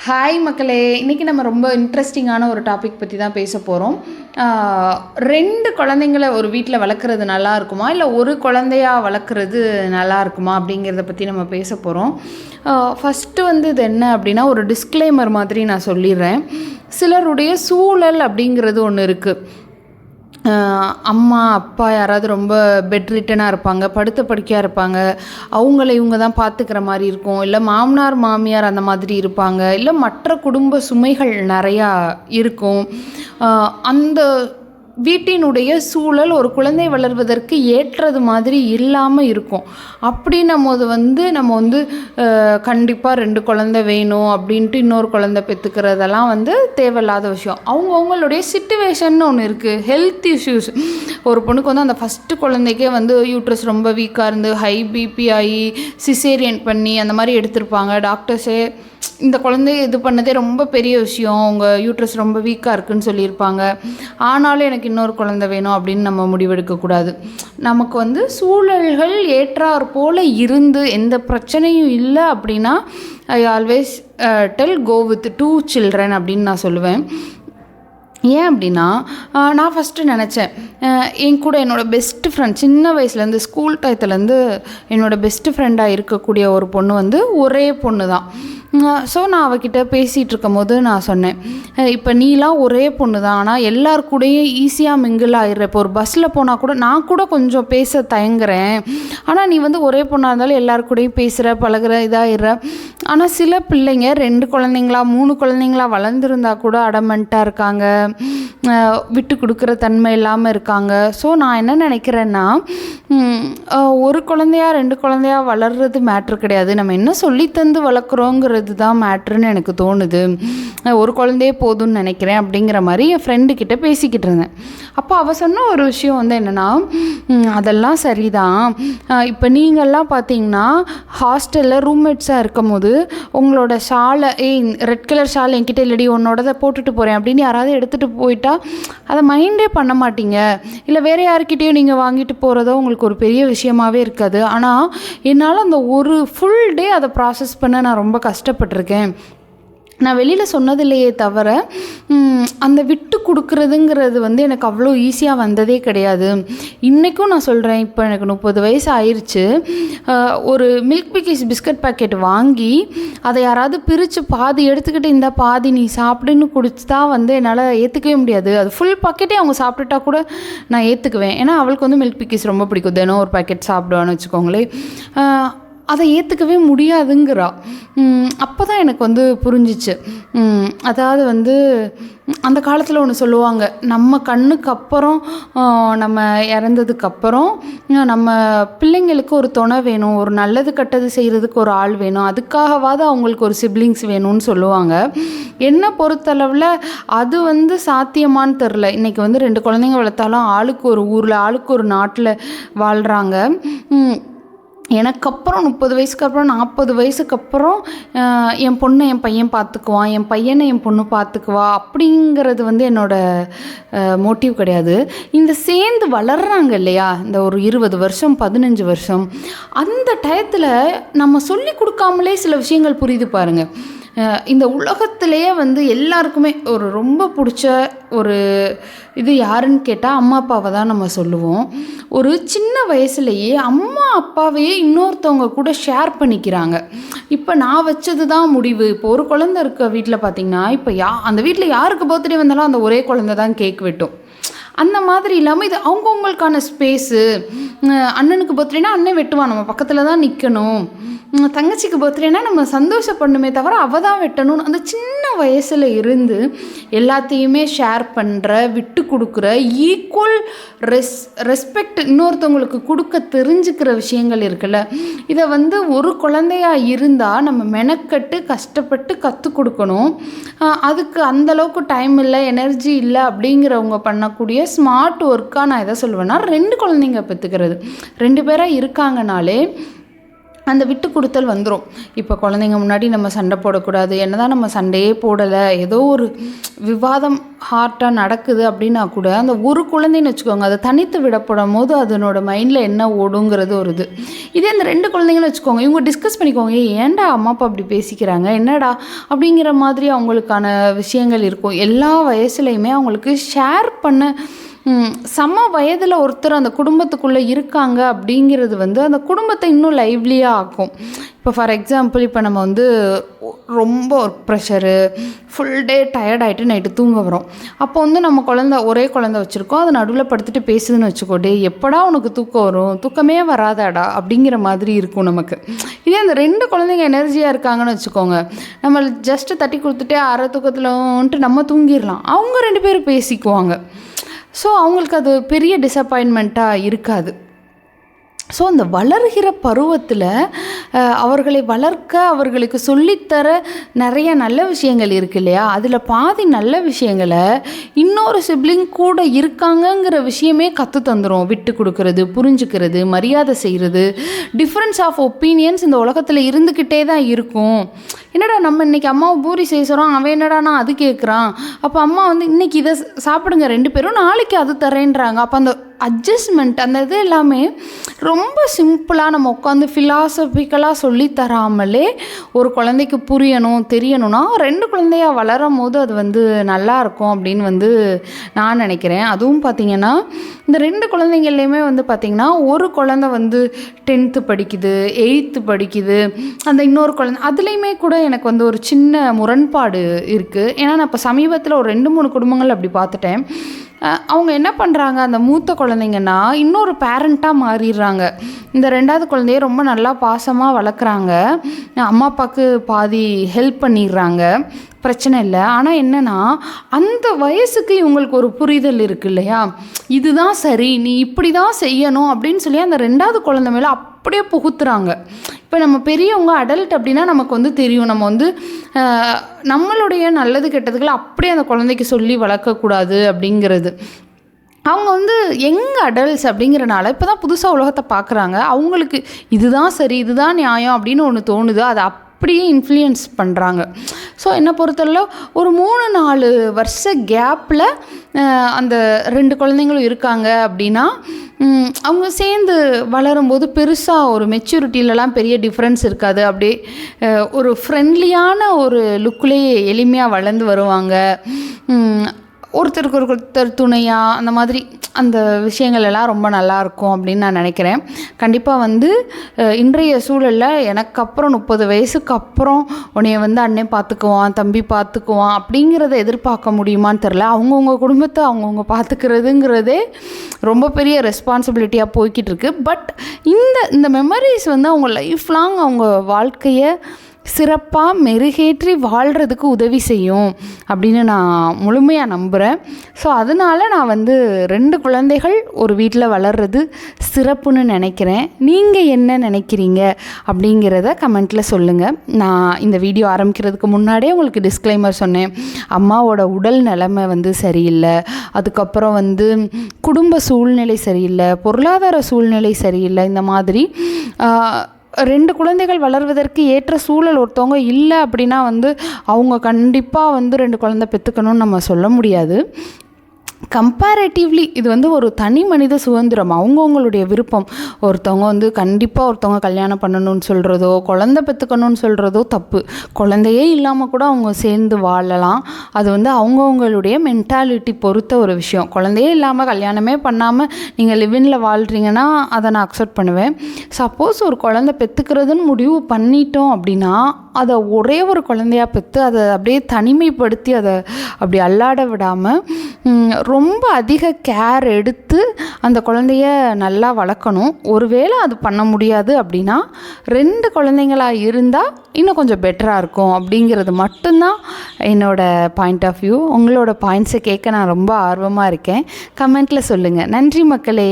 Hi மக்களே, இன்றைக்கி நம்ம ரொம்ப இன்ட்ரெஸ்டிங்கான ஒரு டாபிக் பற்றி தான் பேச போகிறோம். 2 குழந்தைங்கள ஒரு வீட்டில் வளர்க்குறது நல்லா இருக்குமா, இல்லை ஒரு குழந்தையாக வளர்க்குறது நல்லா இருக்குமா அப்படிங்கிறத பற்றி நம்ம பேச போகிறோம். ஃபஸ்ட்டு இது என்ன அப்படின்னா, ஒரு டிஸ்க்ளைமர் மாதிரி நான் சொல்லிடுறேன். சிலருடைய சூழல் அப்படிங்கிறது ஒன்று இருக்குது. அம்மா அப்பா யாராவது ரொம்ப பெட் ரிட்டனாக இருப்பாங்க, படுத்த படுக்கையாக இருப்பாங்க, அவங்கள இவங்க தான் பார்த்துக்கிற மாதிரி இருக்கும். இல்லை மாமனார் மாமியார் அந்த மாதிரி இருப்பாங்க, இல்லை மற்ற குடும்ப சுமைகள் நிறையா இருக்கும். அந்த வீட்டினுடைய சூழல் ஒரு குழந்தை வளர்வதற்கு ஏற்றது மாதிரி இல்லாமல் இருக்கும். அப்படின்னும் போது நம்ம கண்டிப்பாக 2 குழந்தை வேணும் அப்படின்ட்டு இன்னொரு குழந்தை பெற்றுக்கிறதெல்லாம் தேவையில்லாத விஷயம். அவங்களுடைய சிச்சுவேஷன் ஒன்று இருக்குது. Health issues. ஒரு பொண்ணுக்கு அந்த ஃபஸ்ட்டு குழந்தைக்கே யூட்ரஸ் ரொம்ப வீக்காக இருந்து ஹை பிபி ஆகி சிசேரியன் பண்ணி அந்த மாதிரி எடுத்திருப்பாங்க. டாக்டர்ஸே இந்த குழந்தைய இது பண்ணதே ரொம்ப பெரிய விஷயம், உங்கள் யூட்ரஸ் ரொம்ப வீக்காக இருக்குதுன்னு சொல்லியிருப்பாங்க. ஆனாலும் எனக்கு இன்னொரு குழந்தை வேணும் அப்படின்னு நம்ம முடிவெடுக்கக்கூடாது. நமக்கு சூழல்கள் ஏற்றாற் போல் இருந்து எந்த பிரச்சனையும் இல்லை அப்படின்னா I always tell go with 2 children அப்படின்னு நான் சொல்லுவேன். ஏன் அப்படின்னா, நான் ஃபஸ்ட்டு நினச்சேன், என் கூட என்னோடய பெஸ்ட்டு ஃப்ரெண்ட் சின்ன வயசுலேருந்து ஸ்கூல் டயத்துலேருந்து என்னோடய பெஸ்ட்டு ஃப்ரெண்டாக இருக்கக்கூடிய ஒரு பொண்ணு ஒரே பொண்ணு தான். ஸோ நான் அவகிட்ட பேசிகிட்டு இருக்கும் போது நான் சொன்னேன், இப்போ நீலாம் ஒரே பொண்ணு தான், ஆனால் எல்லாருக்கூடையும் ஈஸியாக மிங்கிள் ஆகிடுற. இப்போ ஒரு பஸ்ஸில் போனால் கூட நான் கூட கொஞ்சம் பேச தயங்குறேன், ஆனால் நீ ஒரே பொண்ணாக இருந்தாலும் எல்லாருக்கூடையும் பேசுகிற பழகுற இதாகிடுற. ஆனால் சில பிள்ளைங்க 2 குழந்தைங்களா 3 குழந்தைங்களா வளர்ந்துருந்தா கூட அடமெண்ட்டாக இருக்காங்க, விட்டு கொடுக்குற தன்மை இல்லாமல் இருக்காங்க. ஸோ நான் என்ன நினைக்கிறேன்னா, ஒரு குழந்தையா 2 குழந்தையா வளர்கிறது மேட்ரு கிடையாது, நம்ம என்ன சொல்லித்தந்து வளர்க்குறோங்கிறது தான் மேட்ருன்னு எனக்கு தோணுது. ஒரு குழந்தையே போதும்னு நினைக்கிறேன் அப்படிங்கிற மாதிரி என் ஃப்ரெண்டுக்கிட்ட பேசிக்கிட்டு இருந்தேன். அப்போ அவள் சொன்ன ஒரு விஷயம் என்னென்னா, அதெல்லாம் சரிதான், இப்போ நீங்கள்லாம் பார்த்தீங்கன்னா ஹாஸ்டலில் ரூம்மேட்ஸாக இருக்கும் போது உங்களோட ஷாலை ரெட் கலர் ஷால் என்கிட்ட இல்லடி உன்னோடதை போட்டுட்டு போகிறேன் அப்படின்னு யாராவது எடுத்துகிட்டு போயிட்டா அதை மைண்டே பண்ண மாட்டீங்க. இல்லை வேறு யாருக்கிட்டேயும் நீங்கள் வாங்கிட்டு போகிறதோ உங்களுக்கு ஒரு பெரிய விஷயமாகவே இருக்காது. ஆனால் என்னால் அந்த ஒரு ஃபுல் டே அதை ப்ராசஸ் பண்ண நான் ரொம்ப கஷ்டப்பட்டிருக்கேன். நான் வெளியில் சொன்னதில்லையே தவிர அந்த விட்டு கொடுக்குறதுங்கிறது எனக்கு அவ்வளோ ஈஸியாக வந்ததே கிடையாது. இன்றைக்கும் நான் சொல்கிறேன், இப்போ எனக்கு 30 வயசு ஆயிடுச்சு. ஒரு மில்க் பிக்கிஸ் பிஸ்கட் பேக்கெட் வாங்கி அதை யாராவது பிரித்து பாதி எடுத்துக்கிட்டு இந்த பாதி நீ சாப்பிடுன்னு குடிச்சா என்னால் ஏற்றுக்கவே முடியாது. அது ஃபுல் பாக்கெட்டே அவங்க சாப்பிட்டுட்டா கூட நான் ஏற்றுக்குவேன். ஏன்னா அவளுக்கு மில்க் பிக்கிஸ் ரொம்ப பிடிக்கும், தினம் ஒரு பேக்கெட் சாப்பிடுவான்னு வச்சுக்கோங்களேன். அதை ஏற்றுக்கவே முடியாதுங்கிறா. அப்போ தான் எனக்கு புரிஞ்சிச்சு. அதாவது அந்த காலத்தில் ஒன்று சொல்லுவாங்க, நம்ம கண்ணுக்கு அப்புறம் நம்ம இறந்ததுக்கப்புறம் நம்ம பிள்ளைங்களுக்கு ஒரு துணை வேணும், ஒரு நல்லது கெட்டது செய்கிறதுக்கு ஒரு ஆள் வேணும், அதுக்காகவாது அவங்களுக்கு ஒரு சிப்ளிங்ஸ் வேணும்னு சொல்லுவாங்க. என்னை பொறுத்தளவில் அது சாத்தியமானு தெரில. இன்றைக்கி 2 குழந்தைங்க வளர்த்தாலும் ஆளுக்கு ஒரு ஊரில் ஆளுக்கு ஒரு நாட்டில் வாழ்கிறாங்க. எனக்கப்புறம் 30 வயசுக்கு அப்புறம் 40 வயசுக்கு அப்புறம் என் பொண்ணை என் பையன் பார்த்துக்குவான், என் பையனை என் பொண்ணு பார்த்துக்குவா அப்படிங்கிறது என்னோடய மோட்டிவ் கிடையாது. இந்த சேர்ந்து வளர்கிறாங்க இல்லையா, இந்த ஒரு 20 வருஷம் 15 வருஷம், அந்த டயத்தில் நம்ம சொல்லி கொடுக்காமலே சில விஷயங்கள் புரியுது பாருங்கள். இந்த உலகத்திலேயே எல்லாருக்குமே ஒரு ரொம்ப பிடிச்ச ஒரு இது யாருன்னு கேட்டால் அம்மா அப்பாவை தான் நம்ம சொல்லுவோம். ஒரு சின்ன வயசுலேயே அம்மா அப்பாவையே இன்னொருத்தவங்க கூட ஷேர் பண்ணிக்கிறாங்க. இப்போ நான் வச்சது தான் முடிவு. இப்போ ஒரு குழந்தை இருக்க வீட்டில் பார்த்திங்கன்னா, இப்போ அந்த வீட்டில் யாருக்கு பர்த்டே வந்தாலும் அந்த ஒரே குழந்தை தான் கேக் வெட்டும். அந்த மாதிரி இல்லாமல் இது அவங்கவுங்களுக்கான ஸ்பேஸு. அண்ணனுக்கு பர்த்டேனா அண்ணன் வெட்டுவான், நம்ம பக்கத்தில் தான் நிற்கணும். தங்கச்சிக்கு பர்த்டேனா நம்ம சந்தோஷப்படணுமே தவிர அவள் தான் வெட்டணும். அந்த சின்ன வயசில் இருந்து எல்லாத்தையுமே ஷேர் பண்ணுற, விட்டு கொடுக்குற, ஈக்குவல் ரெஸ்பெக்ட் இன்னொருத்தவங்களுக்கு கொடுக்க தெரிஞ்சுக்கிற விஷயங்கள் இருக்குல்ல, இதை ஒரு குழந்தையாக இருந்தால் நம்ம மெனக்கட்டு கஷ்டப்பட்டு கற்றுக் கொடுக்கணும். அதுக்கு அந்தளவுக்கு டைம் இல்லை, எனர்ஜி இல்லை அப்படிங்கிறவங்க பண்ணக்கூடிய ஸ்மார்ட் ஒர்க்காக நான் எதை சொல்லுவேன்னா, 2 குழந்தைங்க பெற்றுக்கிறது. 2 பேராக இருக்காங்கனாலே அந்த விட்டு கொடுத்தல் வந்துடும். இப்போ குழந்தைங்க முன்னாடி நம்ம சண்டை போடக்கூடாது, என்னதான் நம்ம சண்டையே போடலை, ஏதோ ஒரு விவாதம் ஹார்ட்டாக நடக்குது அப்படின்னா கூட அந்த ஒரு குழந்தைன்னு வச்சுக்கோங்க, அதை தனித்து விடப்படும் போது அதனோட மைண்டில் என்ன ஓடுங்கிறது ஒரு இது. இதே அந்த 2 குழந்தைங்களும் வச்சுக்கோங்க, இவங்க டிஸ்கஸ் பண்ணிக்கோங்க, ஏன்டா அம்மா அப்பா அப்படி பேசிக்கிறாங்க, என்னடா அப்படிங்கிற மாதிரி அவங்களுக்கான விஷயங்கள் இருக்கும். எல்லா வயசுலையுமே அவங்களுக்கு ஷேர் பண்ண சம வயதில் ஒருத்தர் அந்த குடும்பத்துக்குள்ளே இருக்காங்க அப்படிங்கிறது வந்து அந்த குடும்பத்தை இன்னும் லைவ்லியாக ஆக்கும். இப்போ ஃபார் எக்ஸாம்பிள், இப்போ நம்ம வந்து ரொம்ப work pressure, full day tired ஆகிட்டு நைட்டு தூங்க வரோம். அப்போ வந்து நம்ம ஒரே குழந்தை வச்சுருக்கோம், அது நடுவில் படுத்துட்டு பேசுதுன்னு வச்சுக்கோ, டே எப்படா உனக்கு தூக்கம் வரும், தூக்கமே வராதாடா அப்படிங்கிற மாதிரி இருக்கும் நமக்கு. இதே அந்த 2 குழந்தைங்க எனர்ஜியாக இருக்காங்கன்னு வச்சுக்கோங்க, நம்ம ஜஸ்ட்டு தட்டி கொடுத்துட்டே அரை தூக்கத்தில் வந்துட்டு நம்ம தூங்கிடலாம். அவங்க 2 பேரும் பேசிக்குவாங்க. ஸோ அவங்களுக்கு அது பெரிய டிசப்பாயின்மெண்ட்டாக இருக்காது. ஸோ அந்த வளர்கிற பருவத்தில் அவர்களை வளர்க்க, அவர்களுக்கு சொல்லித்தர நிறைய நல்ல விஷயங்கள் இருக்குது இல்லையா, அதில் பாதி நல்ல விஷயங்களை இன்னொரு சிப்ளிங் கூட இருக்காங்கங்கிற விஷயமே கற்று தந்துடும். விட்டு கொடுக்கறது, புரிஞ்சுக்கிறது, மரியாதை செய்கிறது. டிஃப்ரென்ஸ் ஆஃப் ஒப்பீனியன்ஸ் இந்த உலகத்தில் இருந்துக்கிட்டே தான் இருக்கும். என்னடா நம்ம இன்றைக்கி அம்மாவை பூரி செய்ய சொல்கிறோம், அவன் என்னடானா அது கேட்குறான், அப்போ அம்மா வந்து இன்றைக்கி இதை சாப்பிடுங்க 2 பேரும், நாளைக்கு அது தரேன்றாங்க. அப்போ அந்த அட்ஜஸ்ட்மெண்ட், அந்த இது எல்லாமே ரொம்ப சிம்பிளாக நம்ம உட்காந்து ஃபிலாசபிக்கலாக சொல்லி தராமலே ஒரு குழந்தைக்கு புரியணும், தெரியணும்னா 2 குழந்தையா வளரும் போது அது வந்து நல்லாயிருக்கும் அப்படின்னு வந்து நான் நினைக்கிறேன். அதுவும் பார்த்திங்கன்னா இந்த 2 குழந்தைங்கள்லேயுமே வந்து பார்த்திங்கன்னா ஒரு குழந்தை வந்து 10th படிக்குது, 8th படிக்குது, அந்த இன்னொரு குழந்தை அதுலேயுமே கூட எனக்கு வந்து ஒரு சின்ன முரண்பாடு இருக்குது. ஏன்னா நான் இப்போ சமீபத்தில் ஒரு 2-3 குடும்பங்கள் அப்படி பார்த்துட்டேன். அவங்க என்ன பண்ணுறாங்க, அந்த மூத்த குழந்தைங்கன்னா இன்னொரு பேரண்ட்டாக மாறிடுறாங்க. இந்த 2வது குழந்தைய ரொம்ப நல்லா பாசமாக வளர்க்குறாங்க, அம்மா அப்பாவுக்கு பாதி ஹெல்ப் பண்ணிடுறாங்க, பிரச்சனை இல்லை. ஆனால் என்னென்னா அந்த வயசுக்கு இவங்களுக்கு ஒரு புரிதல் இருக்குது இல்லையா, இதுதான் சரி, நீ இப்படி தான் செய்யணும் அப்படின்னு சொல்லி அந்த 2வது குழந்தை மேலே அப்படியே புகுத்துறாங்க. இப்போ நம்ம பெரியவங்க அடல்ட் அப்படின்னா நமக்கு வந்து தெரியும், நம்ம வந்து நம்மளுடைய நல்லது கெட்டதுகளை அப்படியே அந்த குழந்தைக்கு சொல்லி வளர்க்கக்கூடாது அப்படிங்கிறது. அவங்க வந்து யங் அடல்ட்ஸ் அப்படிங்கிறனால இப்போ தான் புதுசாக உலகத்தை பார்க்குறாங்க, அவங்களுக்கு இதுதான் சரி, இதுதான் நியாயம் அப்படின்னு ஒன்று தோணுது, அதை அப்படியே இன்ஃப்ளூயன்ஸ் பண்ணுறாங்க. ஸோ என்னை பொறுத்தவரை ஒரு 3-4 வருஷ கேப்பில் அந்த 2 குழந்தைங்களும் இருக்காங்க அப்படின்னா அவங்க சேர்ந்து வளரும்போது பெருசாக ஒரு மெச்சூரிட்டிலலாம் பெரிய டிஃப்ரென்ஸ் இருக்காது. அப்படியே ஒரு ஃப்ரெண்ட்லியான ஒரு லுக்லேயே எளிமையாக வளர்ந்து வருவாங்க. ஒருத்தருக்கு ஒருத்தர் துணையாக அந்த மாதிரி அந்த விஷயங்கள் எல்லாம் ரொம்ப நல்லாயிருக்கும் அப்படின்னு நான் நினைக்கிறேன். கண்டிப்பாக வந்து இன்றைய சூழலில் எனக்கு அப்புறம் 30 வயசுக்கு அப்புறம் உன்னைய வந்து அண்ணன் பார்த்துக்குவான், தம்பி பார்த்துக்குவான் அப்படிங்கிறத எதிர்பார்க்க முடியுமான்னு தெரில. அவங்கவுங்க குடும்பத்தை அவங்கவுங்க பார்த்துக்கிறதுங்கிறதே ரொம்ப பெரிய ரெஸ்பான்சிபிலிட்டியாக போய்கிட்டு இருக்கு. பட் இந்த மெமரிஸ் வந்து அவங்க லைஃப் லாங் அவங்க வாழ்க்கையை சிறப்பாக மெருகேற்றி வாழ்கிறதுக்கு உதவி செய்யும் அப்படின்னு நான் முழுமையாக நம்புகிறேன். ஸோ அதனால் நான் வந்து 2 குழந்தைகள் ஒரு வீட்டில் வளர்கிறது சிறப்புன்னு நினைக்கிறேன். நீங்கள் என்ன நினைக்கிறீங்க அப்படிங்கிறத கமெண்ட்டில் சொல்லுங்கள். நான் இந்த வீடியோ ஆரம்பிக்கிறதுக்கு முன்னாடியே உங்களுக்கு டிஸ்க்ளைமர் சொன்னேன், அம்மாவோட உடல் நிலைமை வந்து சரியில்லை, அதுக்கப்புறம் வந்து குடும்ப சூழ்நிலை சரியில்லை, பொருளாதார சூழ்நிலை சரியில்லை, இந்த மாதிரி 2 குழந்தைகள் வளர்வதற்கு ஏற்ற சூழல் ஒருத்தவங்க இல்லை அப்படின்னா வந்து அவங்க கண்டிப்பாக வந்து 2 குழந்தை பெற்றுக்கணும்னு நம்ம சொல்ல முடியாது. கம்பேரேட்டிவ்லி இது வந்து ஒரு தனி மனித சுதந்திரம், அவங்கவுங்களுடைய விருப்பம். ஒருத்தவங்க வந்து கண்டிப்பாக ஒருத்தவங்க கல்யாணம் பண்ணணும்னு சொல்கிறதோ குழந்தை பெற்றுக்கணும்னு சொல்கிறதோ தப்பு. குழந்தையே இல்லாமல் கூட அவங்க சேர்ந்து வாழலாம். அது வந்து அவங்கவுங்களுடைய மென்டாலிட்டி பொறுத்த ஒரு விஷயம். குழந்தையே இல்லாமல் கல்யாணமே பண்ணாமல் நீங்கள் லிவின்ல வாழ்கிறீங்கன்னா அதை நான் அக்செப்ட் பண்ணுவேன். சப்போஸ் ஒரு குழந்தை பெற்றுக்கிறதுன்னு முடிவு பண்ணிட்டோம் அப்படின்னா அதை ஒரே ஒரு குழந்தையாக பெற்று அதை அப்படியே தனிமைப்படுத்தி அதை அப்படி அல்லாட விடாமல் ரொம்ப அதிக கேர் எடுத்து அந்த குழந்தைய நல்லா வளர்க்கணும். ஒருவேளை அது பண்ண முடியாது அப்படின்னா 2 குழந்தைங்களாக இருந்தால் இன்னும் கொஞ்சம் பெட்டராக இருக்கும் அப்படிங்கிறது மட்டும்தான் என்னோடய பாயிண்ட் ஆஃப் வியூ. உங்களோட பாயிண்ட்ஸை கேட்க நான் ரொம்ப ஆர்வமாக இருக்கேன். கமெண்ட்டில் சொல்லுங்கள். நன்றி மக்களே.